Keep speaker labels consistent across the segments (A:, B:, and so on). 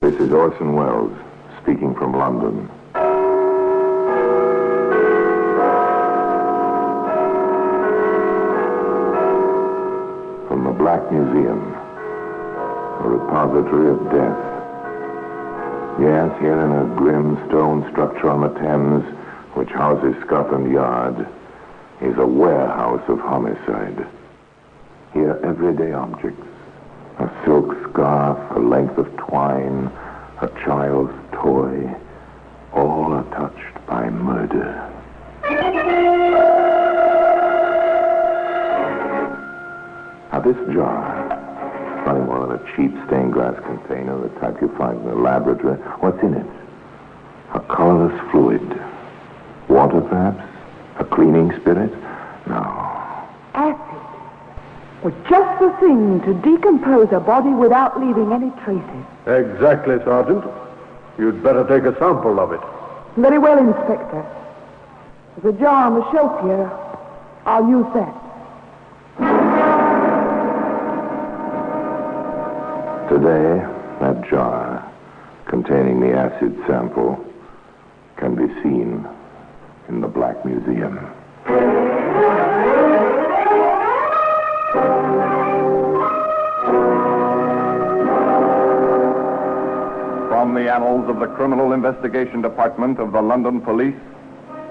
A: This is Orson Welles, speaking from London. From the Black Museum, a repository of death. Yes, here in a grim stone structure on the Thames, which houses Scotland Yard, is a warehouse of homicide. Here, everyday objects. A silk scarf, a length of twine, a child's toy, all are touched by murder. Now this jar, nothing more than a cheap stained glass container, the type you find in a laboratory. What's in it? A colorless fluid. Water, perhaps? A cleaning spirit? No.
B: Acid. Well, just the thing to decompose a body without leaving any traces.
C: Exactly, Sergeant. You'd better take a sample of it.
B: Very well, Inspector. There's a jar on the shelf here. I'll use that.
A: Today, that jar containing the acid sample can be seen in the Black Museum.
D: From the annals of the Criminal Investigation Department of the London Police,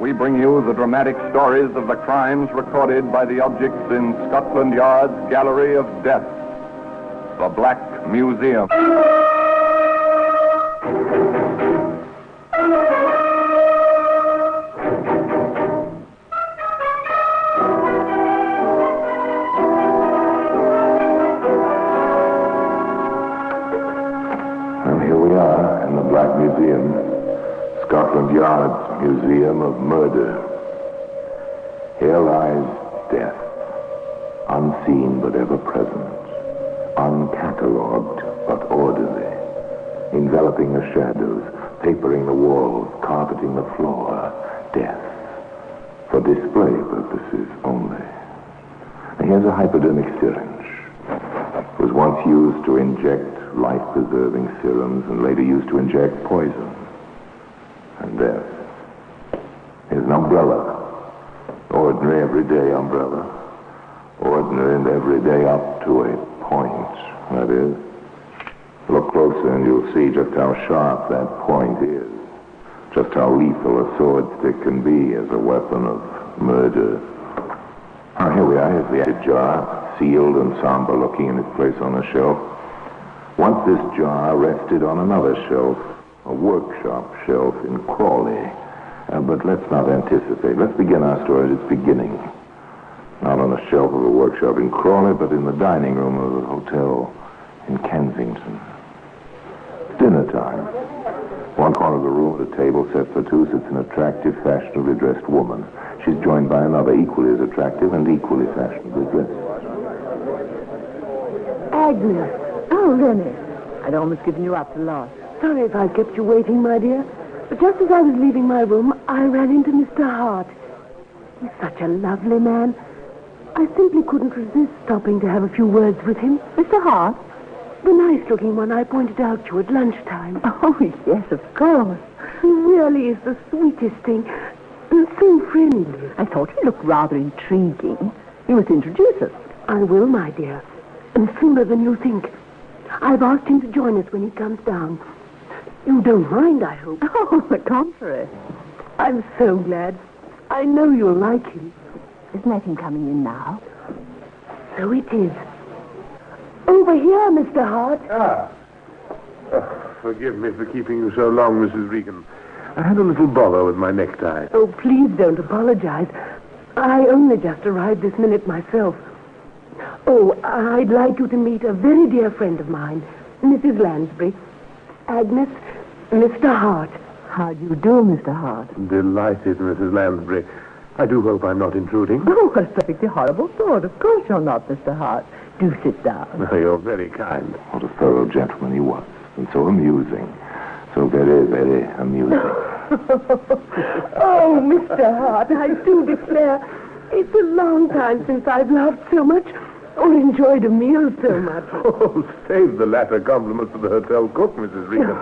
D: we bring you the dramatic stories of the crimes recorded by the objects in Scotland Yard's Gallery of Death, the Black Museum.
A: And here we are in the Black Museum, Scotland Yard's Museum of Murder. Here lies death, unseen but ever present, uncatalogued but orderly, enveloping the shadows, papering the walls, carpeting the floor. Death, for display purposes only. And here's a hypodermic syringe. It was once used to inject life-preserving serums and later used to inject poison. And death. Here's an umbrella. Ordinary, everyday umbrella. Ordinary and everyday up to a point, that is. Look closer and you'll see just how sharp that point is. Just how lethal a sword stick can be as a weapon of murder. Now, here we are. Here's the acid jar, sealed and somber looking in its place on the shelf. Once this jar rested on another shelf, a workshop shelf in Crawley. But let's not anticipate. Let's begin our story at its beginning. Not on a shelf of a workshop in Crawley, but in the dining room of a hotel in Kensington. It's dinner time. One corner of the room, at a table set for two, sits an attractive, fashionably dressed woman. She's joined by another equally as attractive and equally fashionably dressed.
B: Agnes.
E: Oh, Lenny. I'd almost given you up for lost.
B: Sorry if I kept you waiting, my dear. But just as I was leaving my room, I ran into Mr. Hart. He's such a lovely man. I simply couldn't resist stopping to have a few words with him.
E: Mr. Hart?
B: The nice-looking one I pointed out to you at lunchtime.
E: Oh, yes, of course.
B: He really is the sweetest thing. And so friendly.
E: I thought he looked rather intriguing. You must introduce us.
B: I will, my dear. And sooner than you think. I've asked him to join us when he comes down. You don't mind, I hope.
E: Oh, the contrary.
B: I'm so glad. I know you'll like him.
E: Isn't that him coming in now?
B: So it is. Over here, Mr. Hart.
C: Forgive me for keeping you so long, Mrs. Regan. I had a little bother with my necktie.
B: Oh, please don't apologize. I only just arrived this minute myself. Oh, I'd like you to meet a very dear friend of mine, Mrs. Lansbury. Agnes, Mr. Hart.
E: How do you do, Mr. Hart?
C: Delighted, Mrs. Lansbury. I do hope I'm not intruding.
E: Oh, a perfectly horrible thought. Of course you're not, Mr. Hart. Do sit down.
C: You're very kind.
A: What a thorough gentleman he was. And so amusing. So very, very amusing.
B: Oh, Mr. Hart, I do declare, it's a long time since I've laughed so much. or enjoyed a meal so much.
C: Oh, save the latter compliment for the hotel cook, Mrs. Regan.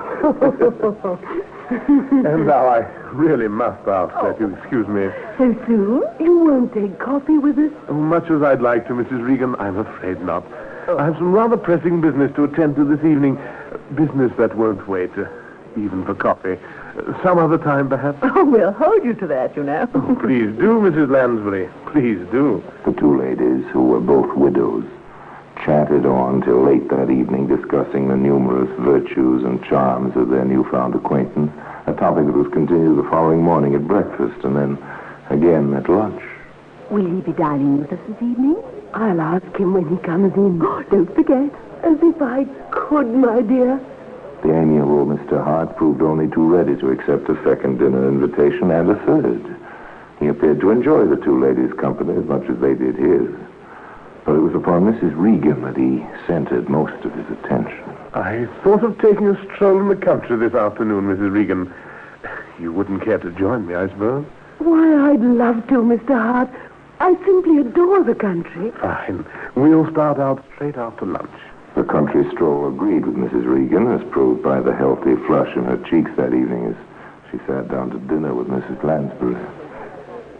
C: And now I really must ask that you excuse me.
B: So soon? You won't take coffee with us?
C: Oh, much as I'd like to, Mrs. Regan, I'm afraid not. I have some rather pressing business to attend to this evening. Business that won't wait, even for coffee. Some other time, perhaps?
E: Oh, we'll hold you to that, you know.
C: Oh, please do, Mrs. Lansbury. Please do.
A: The two ladies, who were both widows, chatted on till late that evening, discussing the numerous virtues and charms of their newfound acquaintance, a topic that was continued the following morning at breakfast and then again at lunch.
E: Will he be dining with us this evening?
B: I'll ask him when he comes in.
E: Don't forget.
B: As if I could, my dear.
A: The amiable Mr. Hart proved only too ready to accept a second dinner invitation and a third. He appeared to enjoy the two ladies' company as much as they did his. But it was upon Mrs. Regan that he centered most of his attention.
C: I thought of taking a stroll in the country this afternoon, Mrs. Regan. You wouldn't care to join me, I suppose?
B: Why, I'd love to, Mr. Hart. I simply adore the country.
C: Fine. We'll start out straight after lunch.
A: The country stroll agreed with Mrs. Regan, as proved by the healthy flush in her cheeks that evening as she sat down to dinner with Mrs. Lansbury.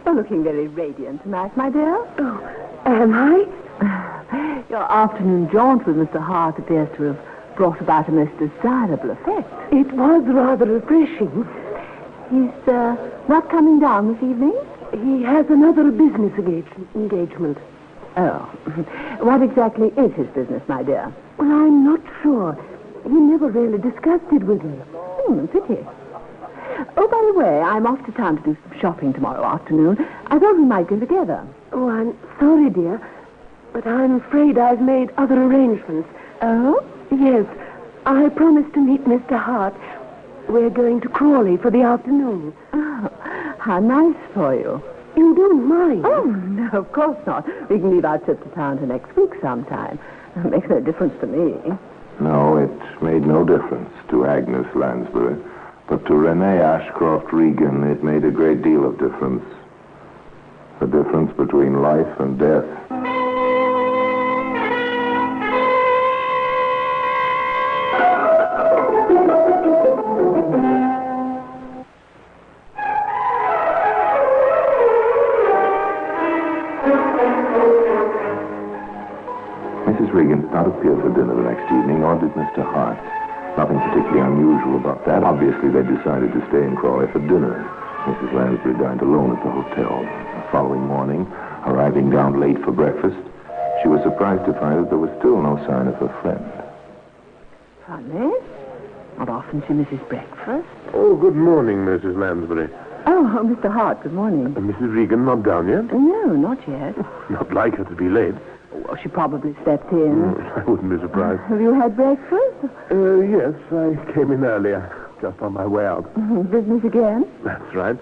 E: You're looking very radiant tonight, my dear.
B: Oh, am I?
E: Your afternoon jaunt with Mr. Hart appears to have brought about a most desirable effect.
B: It was rather refreshing.
E: He's not coming down this evening?
B: He has another business engagement.
E: Oh. What exactly is his business, my dear?
B: Well, I'm not sure. He never really discussed it with me.
E: Pity. Oh, by the way, I'm off to town to do some shopping tomorrow afternoon. I thought we might go together.
B: Oh, I'm sorry, dear, but I'm afraid I've made other arrangements.
E: Oh?
B: Yes, I promised to meet Mr. Hart. We're going to Crawley for the afternoon.
E: Oh, how nice for you.
B: You don't mind?
E: Oh, no, of course not. We can leave our trip to town to next week sometime. It makes no difference to me.
A: No, it made no difference to Agnes Lansbury. But to Renee Ashcroft Regan, it made a great deal of difference. The difference between life and death. Mrs. Regan did not appear for dinner the next evening, nor did Mr. Hart. Nothing particularly unusual about that. Obviously, they decided to stay in Crawley for dinner. Mrs. Lansbury dined alone at the hotel. The following morning, arriving down late for breakfast, she was surprised to find that there was still no sign of her friend.
E: Funny. Not often she misses breakfast.
C: Oh, good morning, Mrs. Lansbury.
E: Oh, Mr. Hart, good morning.
C: Mrs. Regan not down yet?
E: No, not yet.
C: Not like her to be late.
E: Well, she probably stepped in.
C: I wouldn't be surprised.
E: Have you had breakfast?
C: Yes, I came in earlier, just on my way out.
E: Business again?
C: That's right.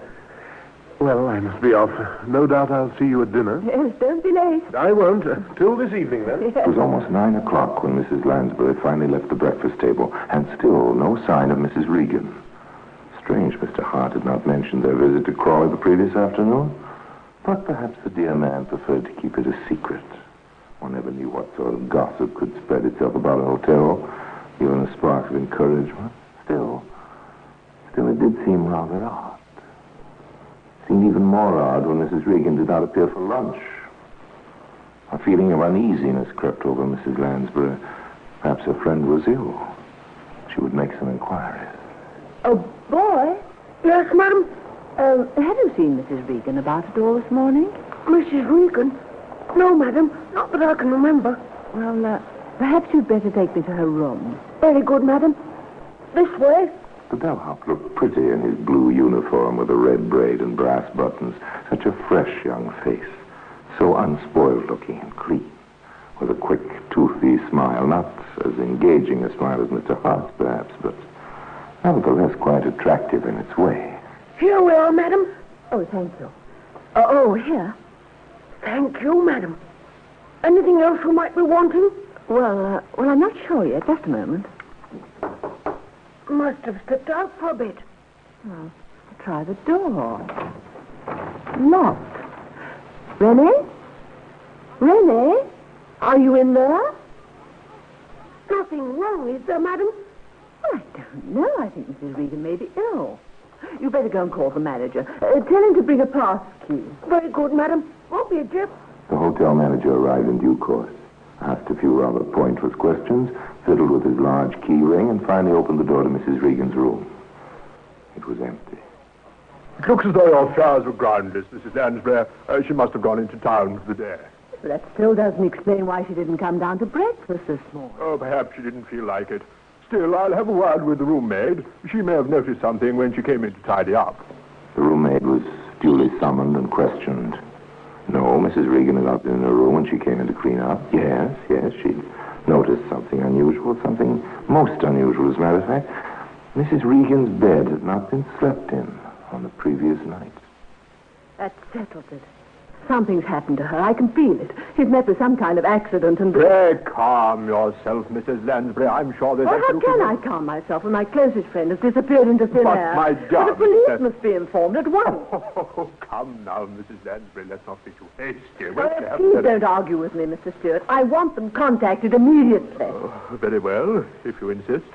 C: Well, I must be off. No doubt I'll see you at dinner.
E: Yes, don't be late.
C: I won't. Till this evening, then.
A: It was almost 9 o'clock when Mrs. Lansbury finally left the breakfast table, and still no sign of Mrs. Regan. Strange Mr. Hart had not mentioned their visit to Crawley the previous afternoon, but perhaps the dear man preferred to keep it a secret. One never knew what sort of gossip could spread itself about a hotel, even a spark of encouragement. Still it did seem rather odd. It seemed even more odd when Mrs. Regan did not appear for lunch. A feeling of uneasiness crept over Mrs. Lansbury. Perhaps her friend was ill. She would make some inquiries.
E: Oh, boy.
B: Yes, ma'am?
E: Have you seen Mrs. Regan about at all this morning?
B: Mrs. Regan? No, madam. Not that I can remember.
E: Well, perhaps you'd better take me to her room.
B: Very good, madam. This way.
A: The bellhop looked pretty in his blue uniform with a red braid and brass buttons. Such a fresh young face. So unspoiled looking and clean. With a quick, toothy smile. Not as engaging a smile as Mr. Hart's, perhaps, but nevertheless quite attractive in its way.
B: Here we are, madam.
E: Oh, thank you. Oh, here.
B: Thank you, madam. Anything else you might be wanting?
E: Well, I'm not sure yet. Just a moment.
B: Must have stepped out for a bit.
E: Well, I'll try the door. Locked. Renee? Renee?
B: Are you in there? Nothing wrong, is there, madam?
E: I don't know. I think Mrs. Regan may be ill. You better go and call the manager. Tell him to bring a pass key.
B: Very good, madam. Won't be a jip.
A: The hotel manager arrived in due course, asked a few rather pointless questions, fiddled with his large key ring, and finally opened the door to Mrs. Regan's room. It was empty.
F: It looks as though your flowers were groundless, Mrs. Lansbury. She must have gone into town for the day.
E: But that still doesn't explain why she didn't come down to breakfast this morning.
F: Oh, perhaps she didn't feel like it. Still, I'll have a word with the room maid. She may have noticed something when she came in to tidy up.
A: The room maid was duly summoned and questioned. No, Mrs. Regan had not been in her room when she came in to clean up. Yes, she'd noticed something unusual, something most unusual, as a matter of fact. Mrs. Regan's bed had not been slept in on the previous night.
E: That settles it. Something's happened to her. I can feel it. She's met with some kind of accident and...
F: Pray calm yourself, Mrs. Lansbury. I'm sure there's...
E: Well, how can I calm myself when my closest friend has disappeared into thin
F: But,
E: air?
F: my
E: Well,
F: darling,
E: the police
F: that-
E: must be informed at once.
F: Oh, come now, Mrs. Lansbury. Let's not be too hasty.
E: Well, please don't argue with me, Mr. Stewart. I want them contacted immediately.
F: Very well, if you insist.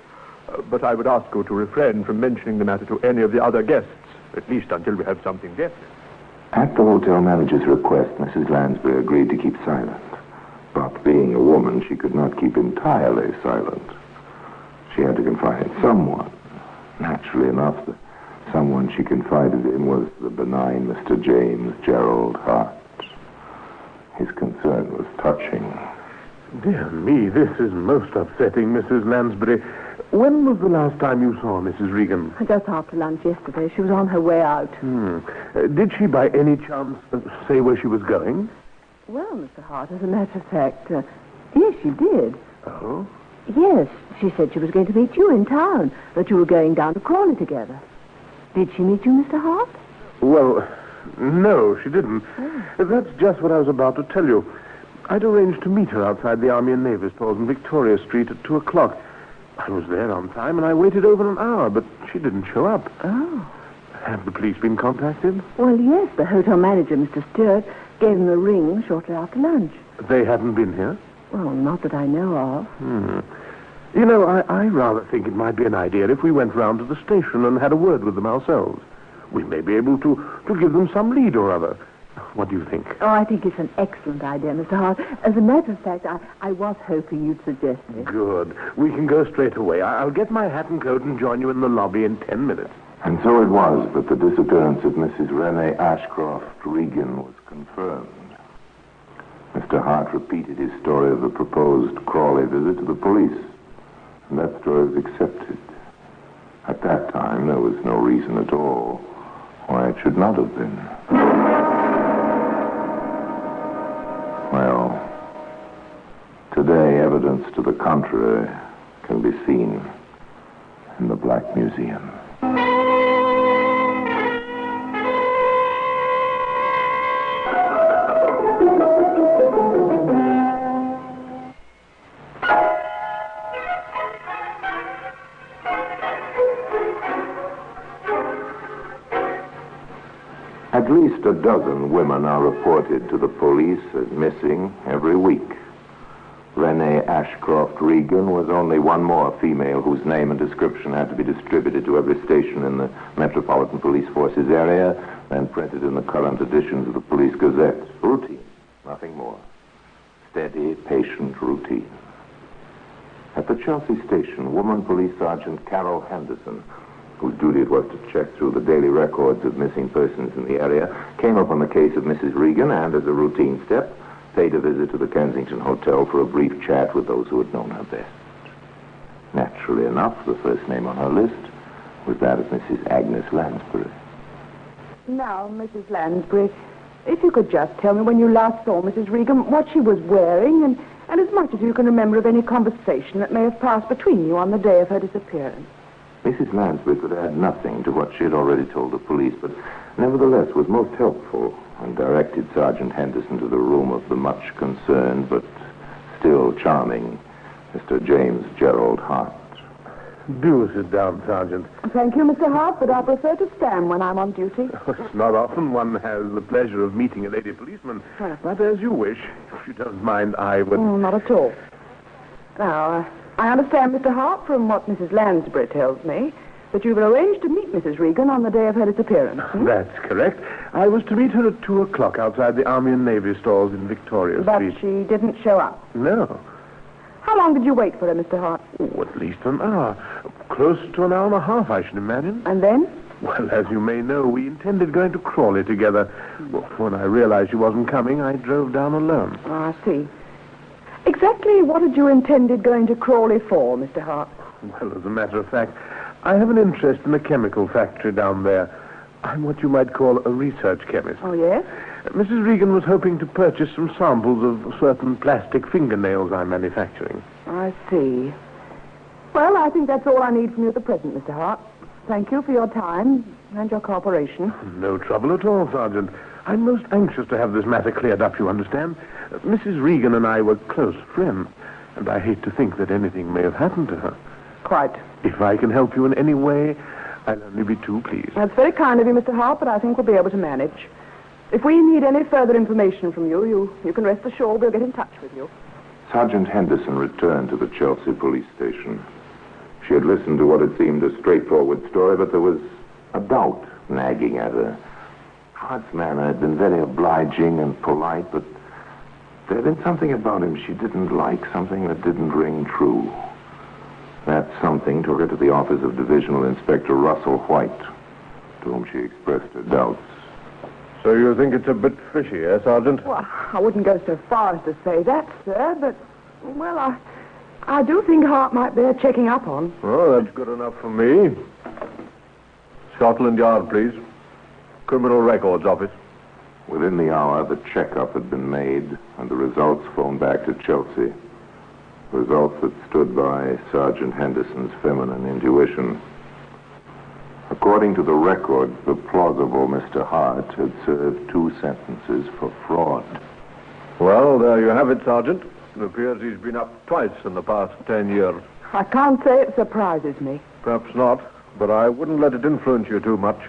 F: But I would ask you to refrain from mentioning the matter to any of the other guests, at least until we have something definite.
A: At the hotel manager's request, Mrs. Lansbury agreed to keep silent. But being a woman, she could not keep entirely silent. She had to confide in someone. Naturally enough, the someone she confided in was the benign Mr. James Gerald Hart. His concern was touching.
C: Dear me, this is most upsetting, Mrs. Lansbury. When was the last time you saw Mrs. Regan?
E: Just after lunch yesterday. She was on her way out.
C: Did she by any chance say where she was going?
E: Well, Mr. Hart, as a matter of fact, yes, she did.
C: Oh?
E: Yes, she said she was going to meet you in town, that you were going down to Crawley together. Did she meet you, Mr. Hart?
C: Well, no, she didn't. That's just what I was about to tell you. I'd arranged to meet her outside the Army and Navy Stores in Victoria Street at 2 o'clock. I was there on time, and I waited over an hour, but she didn't show up.
E: Oh.
C: Have the police been contacted?
E: Well, yes, the hotel manager, Mr. Stewart, gave them a ring shortly after lunch.
C: They hadn't been here?
E: Well, not that I know of.
C: You know, I rather think it might be an idea if we went round to the station and had a word with them ourselves. We may be able to give them some lead or other. What do you think?
E: Oh, I think it's an excellent idea, Mr. Hart. As a matter of fact, I was hoping you'd suggest it.
C: Good. We can go straight away. I'll get my hat and coat and join you in the lobby in 10 minutes.
A: And so it was that the disappearance of Mrs. Renee Ashcroft Regan was confirmed. Mr. Hart repeated his story of the proposed Crawley visit to the police, and that story was accepted. At that time, there was no reason at all why it should not have been. Well, today evidence to the contrary can be seen in the Black Museum. At least a dozen women are reported to the police as missing every week. Renee Ashcroft Regan was only one more female whose name and description had to be distributed to every station in the Metropolitan Police Force's area and printed in the current editions of the Police Gazette. Routine, nothing more. Steady, patient routine. At the Chelsea station, woman police sergeant Carol Henderson, whose duty it was to check through the daily records of missing persons in the area, came up on the case of Mrs. Regan and, as a routine step, paid a visit to the Kensington Hotel for a brief chat with those who had known her best. Naturally enough, the first name on her list was that of Mrs. Agnes Lansbury.
E: Now, Mrs. Lansbury, if you could just tell me when you last saw Mrs. Regan, what she was wearing, and as much as you can remember of any conversation that may have passed between you on the day of her disappearance.
A: Mrs. Lansbury could add nothing to what she had already told the police, but nevertheless was most helpful and directed Sergeant Henderson to the room of the much concerned but still charming Mr. James Gerald Hart.
C: Do sit down, Sergeant.
E: Thank you, Mr. Hart, but I prefer to stand when I'm on duty.
C: It's not often one has the pleasure of meeting a lady policeman. But as you wish, if you don't mind, I would...
E: Not at all. Now, I understand, Mr. Hart, from what Mrs. Lansbury tells me, that you've arranged to meet Mrs. Regan on the day of her disappearance.
C: That's correct. I was to meet her at 2 o'clock outside the Army and Navy stores in Victoria Street.
E: But she didn't show up.
C: No.
E: How long did you wait for her, Mr. Hart?
C: Oh, at least an hour. Close to an hour and a half, I should imagine.
E: And then?
C: Well, as you may know, we intended going to Crawley together. Well, when I realized she wasn't coming, I drove down alone.
E: Oh, I see. Exactly what had you intended going to Crawley for, Mr. Hart?
C: Well, as a matter of fact, I have an interest in a chemical factory down there. I'm what you might call a research chemist.
E: Oh, yes?
C: Mrs. Regan was hoping to purchase some samples of certain plastic fingernails I'm manufacturing.
E: I see. Well, I think that's all I need from you at the present, Mr. Hart. Thank you for your time and your cooperation.
C: No trouble at all, Sergeant. I'm most anxious to have this matter cleared up, you understand. Mrs. Regan and I were close friends, and I hate to think that anything may have happened to her.
E: Quite.
C: If I can help you in any way, I'll only be too pleased.
E: That's very kind of you, Mr. Hart, but I think we'll be able to manage. If we need any further information from you, you can rest assured we'll get in touch with you.
A: Sergeant Henderson returned to the Chelsea police station. She had listened to what had seemed a straightforward story, but there was a doubt nagging at her. Hart's manner had been very obliging and polite, but there had been something about him she didn't like, something that didn't ring true. That something took her to the office of Divisional Inspector Russell White, to whom she expressed her doubts.
C: So you think it's a bit fishy, eh, Sergeant?
E: Well, I wouldn't go so far as to say that, sir, but, well, I do think Hart might bear checking up on.
F: Oh, that's good enough for me. Scotland Yard, please. Criminal Records Office.
A: Within the hour, the checkup had been made, and the results phoned back to Chelsea. Results that stood by Sergeant Henderson's feminine intuition. According to the record, the plausible Mr. Hart had served 2 sentences for fraud.
F: Well, there you have it, Sergeant. It appears he's been up twice in the past 10 years.
E: I can't say it surprises me.
F: Perhaps not, but I wouldn't let it influence you too much.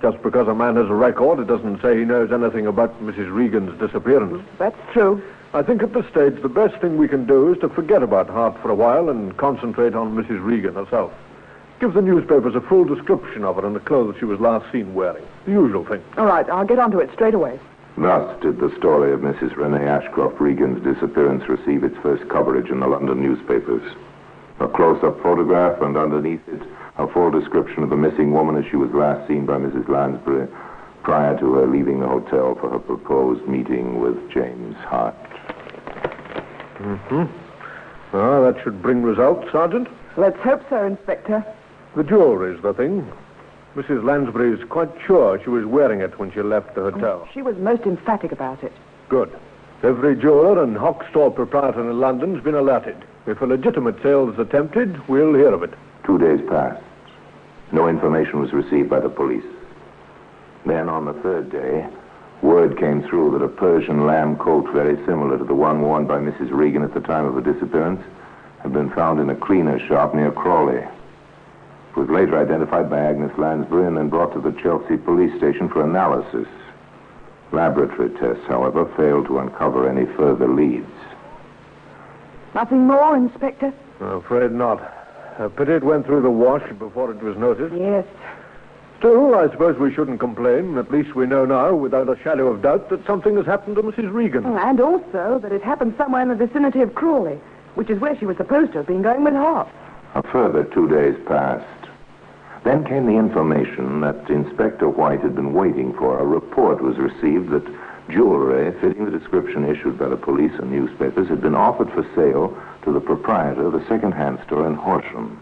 F: Just because a man has a record, it doesn't say he knows anything about Mrs. Regan's disappearance.
E: That's true.
F: I think at this stage, the best thing we can do is to forget about Hart for a while and concentrate on Mrs. Regan herself. Give the newspapers a full description of her and the clothes she was last seen wearing. The usual thing.
E: All right, I'll get onto it straight away.
A: Thus did the story of Mrs. Renee Ashcroft Regan's disappearance receive its first coverage in the London newspapers. A close-up photograph, and underneath it, a full description of the missing woman as she was last seen by Mrs. Lansbury prior to her leaving the hotel for her proposed meeting with James Hart.
F: Well, that should bring results, Sergeant.
E: Let's hope so, Inspector.
F: The jewelry's the thing. Mrs. Lansbury is quite sure she was wearing it when she left the hotel.
E: She was most emphatic about it.
F: Good. Every jeweler and hock store proprietor in London's been alerted. If a legitimate sale is attempted, we'll hear of it.
A: 2 days passed. No information was received by the police. Then, on the 3rd day, word came through that a Persian lamb coat very similar to the one worn by Mrs. Regan at the time of her disappearance had been found in a cleaner's shop near Crawley. It was later identified by Agnes Lansbury and then brought to the Chelsea police station for analysis. Laboratory tests, however, failed to uncover any further leads.
E: Nothing more, Inspector?
F: I'm afraid not. Pity it went through the wash before it was noticed.
E: Yes.
F: Still, I suppose we shouldn't complain. At least we know now, without a shadow of doubt, that something has happened to Mrs. Regan.
E: And also that it happened somewhere in the vicinity of Crawley, which is where she was supposed to have been going with Hart.
A: A further 2 days passed. Then came the information that Inspector White had been waiting for. A report was received that jewelry fitting the description issued by the police and newspapers had been offered for sale to the proprietor of a second-hand store in Horsham.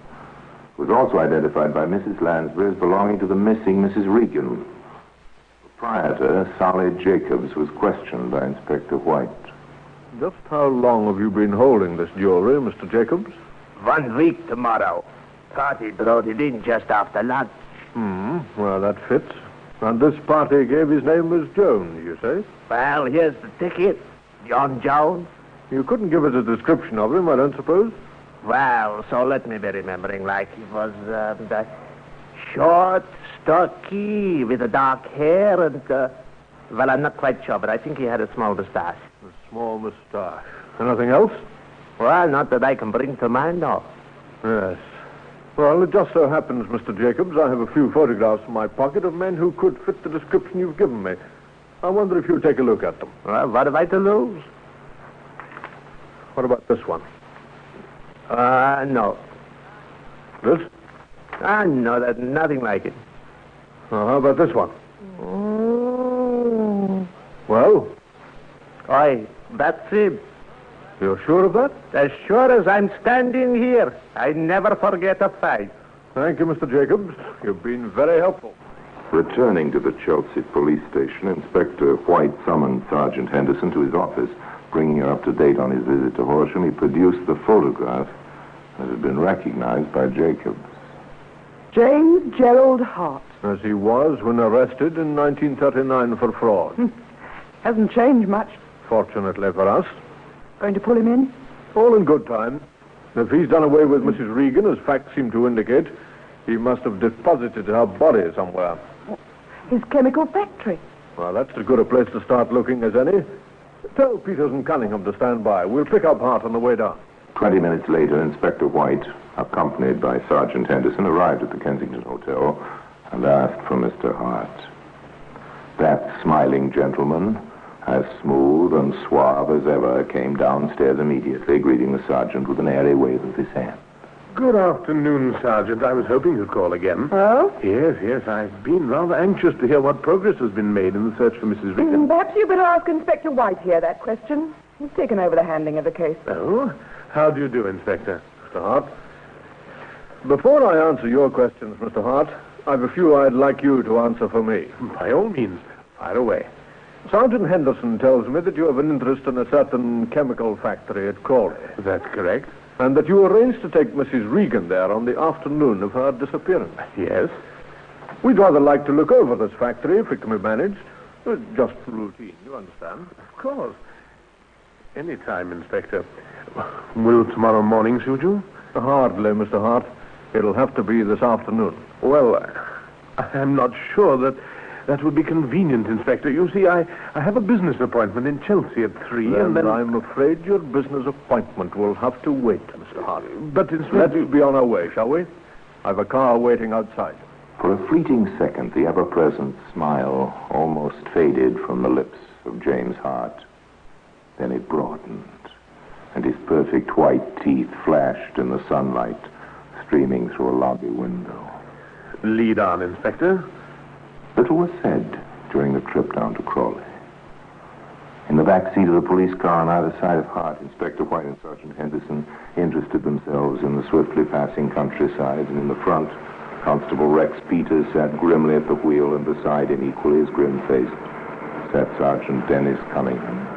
A: It was also identified by Mrs. Lansbury as belonging to the missing Mrs. Regan. Proprietor, Solly Jacobs, was questioned by Inspector White.
F: Just how long have you been holding this jewelry, Mr. Jacobs?
G: 1 week tomorrow. Party brought it in just after lunch.
F: Well, that fits. And this party gave his name as Jones, you say?
G: Well, here's the ticket. John Jones.
F: You couldn't give us a description of him, I don't suppose?
G: Well, so let me be remembering like he was short, stocky, with a dark hair, and, well, I'm not quite sure, but I think he had a small mustache.
F: A small mustache. Anything else?
G: Well, not that I can bring to mind, no.
F: Yes. Well, it just so happens, Mr. Jacobs, I have a few photographs in my pocket of men who could fit the description you've given me. I wonder if you'll take a look at them.
G: Well, what have I to lose?
F: What about this one?
G: No.
F: This?
G: No, that's nothing like it.
F: How about this one? Well?
G: Aye, that's him.
F: You're sure of that?
G: As sure as I'm standing here, I never forget a fight.
F: Thank you, Mr. Jacobs. You've been very helpful.
A: Returning to the Chelsea police station, Inspector White summoned Sergeant Henderson to his office. Bringing her up to date on his visit to Horsham, he produced the photograph that had been recognized by Jacobs.
E: James Gerald Hart.
F: As he was when arrested in 1939 for fraud.
E: Hasn't changed much.
F: Fortunately for us.
E: Going to pull him in?
F: All in good time. If he's done away with Mrs. Regan, as facts seem to indicate, he must have deposited her body somewhere.
E: His chemical factory.
F: Well, that's as good a place to start looking as any. Tell Peters and Cunningham to stand by. We'll pick up Hart on the way down.
A: 20 minutes later, Inspector White, accompanied by Sergeant Henderson, arrived at the Kensington Hotel and asked for Mr. Hart. That smiling gentleman, as smooth and suave as ever, came downstairs immediately, greeting the sergeant with an airy wave of his hand.
C: Good afternoon, Sergeant. I was hoping you'd call again.
E: Oh?
C: Yes. I've been rather anxious to hear what progress has been made in the search for Mrs. Regan.
E: Perhaps you better ask Inspector White here that question. He's taken over the handling of the case.
C: Oh? How do you do, Inspector?
F: Mr. Hart. Before I answer your questions, Mr. Hart, I've a few I'd like you to answer for me.
C: By all means, fire away.
F: Sergeant Henderson tells me that you have an interest in a certain chemical factory at Crawley.
C: That's correct.
F: And that you arranged to take Mrs. Regan there on the afternoon of her disappearance.
C: Yes.
F: We'd rather like to look over this factory if it can be managed. Just routine, you understand?
C: Of course. Any time, Inspector. Will tomorrow morning suit you?
F: Hardly, Mr. Hart. It'll have to be this afternoon.
C: Well, I'm not sure that would be convenient, Inspector. You see, I have a business appointment in Chelsea at 3,
F: Then
C: and then...
F: I'm afraid your business appointment will have to wait, Mr. Hart.
C: But, Inspector...
F: Let's be on our way, shall we? I've a car waiting outside.
A: For a fleeting second, the ever-present smile almost faded from the lips of James Hart. Then it broadened, and his perfect white teeth flashed in the sunlight streaming through a lobby window.
C: Lead on, Inspector.
A: Little was said during the trip down to Crawley. In the back seat of the police car on either side of Hart, Inspector White and Sergeant Henderson interested themselves in the swiftly passing countryside, and in the front, Constable Rex Peters sat grimly at the wheel, and beside him, equally as grim-faced, sat Sergeant Dennis Cunningham.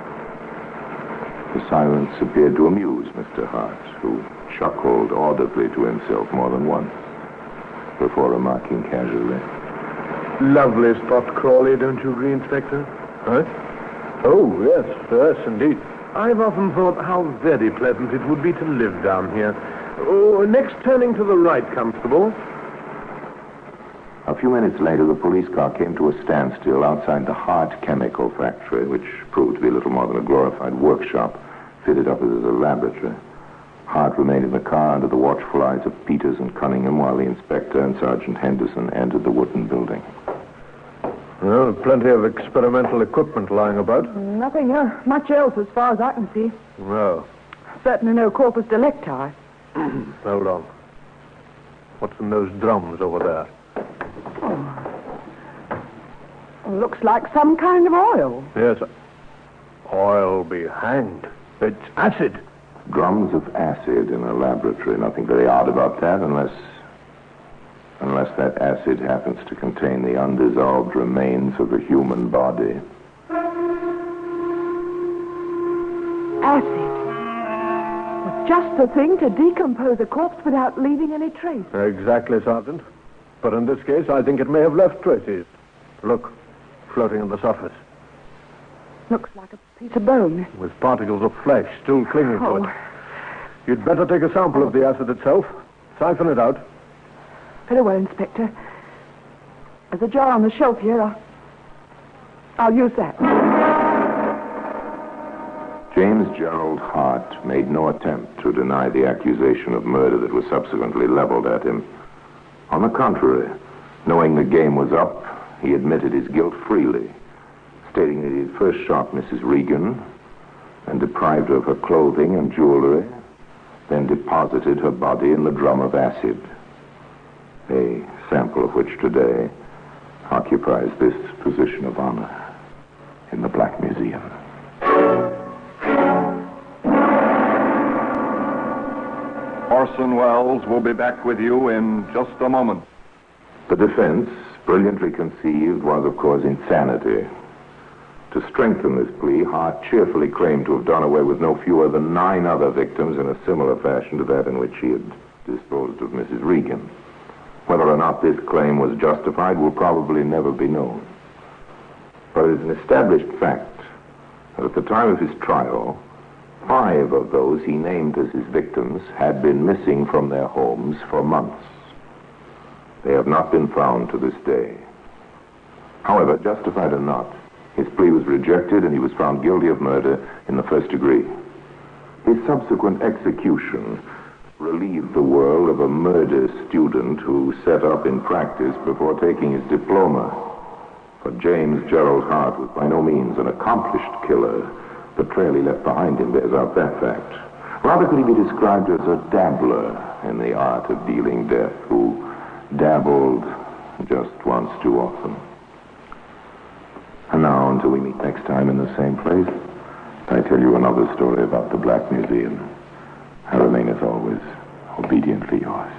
A: The silence appeared to amuse Mr. Hart, who chuckled audibly to himself more than once, before remarking casually,
C: Lovely spot, Crawley, don't you agree, Inspector?
F: Huh? Oh, yes, indeed.
C: I've often thought how very pleasant it would be to live down here. Oh, next turning to the right, Constable.
A: A few minutes later, the police car came to a standstill outside the Hart Chemical Factory, which proved to be little more than a glorified workshop fitted up as a laboratory. Hart remained in the car under the watchful eyes of Peters and Cunningham while the inspector and Sergeant Henderson entered the wooden building.
F: Well, plenty of experimental equipment lying about.
E: Nothing much else as far as I can see.
F: No.
E: Certainly no corpus delicti.
F: Hold on. What's in those drums over there?
E: Looks like some kind of oil.
F: Yes. Oil be hanged. It's acid.
A: Drums of acid in a laboratory. Nothing very odd about that, unless that acid happens to contain the undissolved remains of a human body.
E: Acid. Just the thing to decompose a corpse without leaving any trace.
F: Exactly, Sergeant. But in this case, I think it may have left traces. Look, floating on the surface.
E: Looks like a piece of bone.
F: With particles of flesh still clinging to it. You'd better take a sample of the acid itself. Siphon it out.
E: Very well, Inspector. There's a jar on the shelf here. I'll use that.
A: James Gerald Hart made no attempt to deny the accusation of murder that was subsequently leveled at him. On the contrary, knowing the game was up, he admitted his guilt freely, stating that he had first shot Mrs. Regan and deprived her of her clothing and jewelry, then deposited her body in the drum of acid, a sample of which today occupies this position of honor in the Black Museum.
D: Orson Welles will be back with you in just a moment.
A: The defense, brilliantly conceived, was, of course, insanity. To strengthen this plea, Hart cheerfully claimed to have done away with no fewer than 9 other victims in a similar fashion to that in which he had disposed of Mrs. Regan. Whether or not this claim was justified will probably never be known. But it is an established fact that at the time of his trial, 5 of those he named as his victims had been missing from their homes for months. They have not been found to this day. However, justified or not, his plea was rejected and he was found guilty of murder in the first degree. His subsequent execution relieved the world of a murder student who set up in practice before taking his diploma. For James Gerald Hart was by no means an accomplished killer. The trail he left behind him bears out that fact. Rather could he be described as a dabbler in the art of dealing death, who dabbled just once too often. And now, until we meet next time in the same place, I tell you another story about the Black Museum. I remain, as always, obediently yours.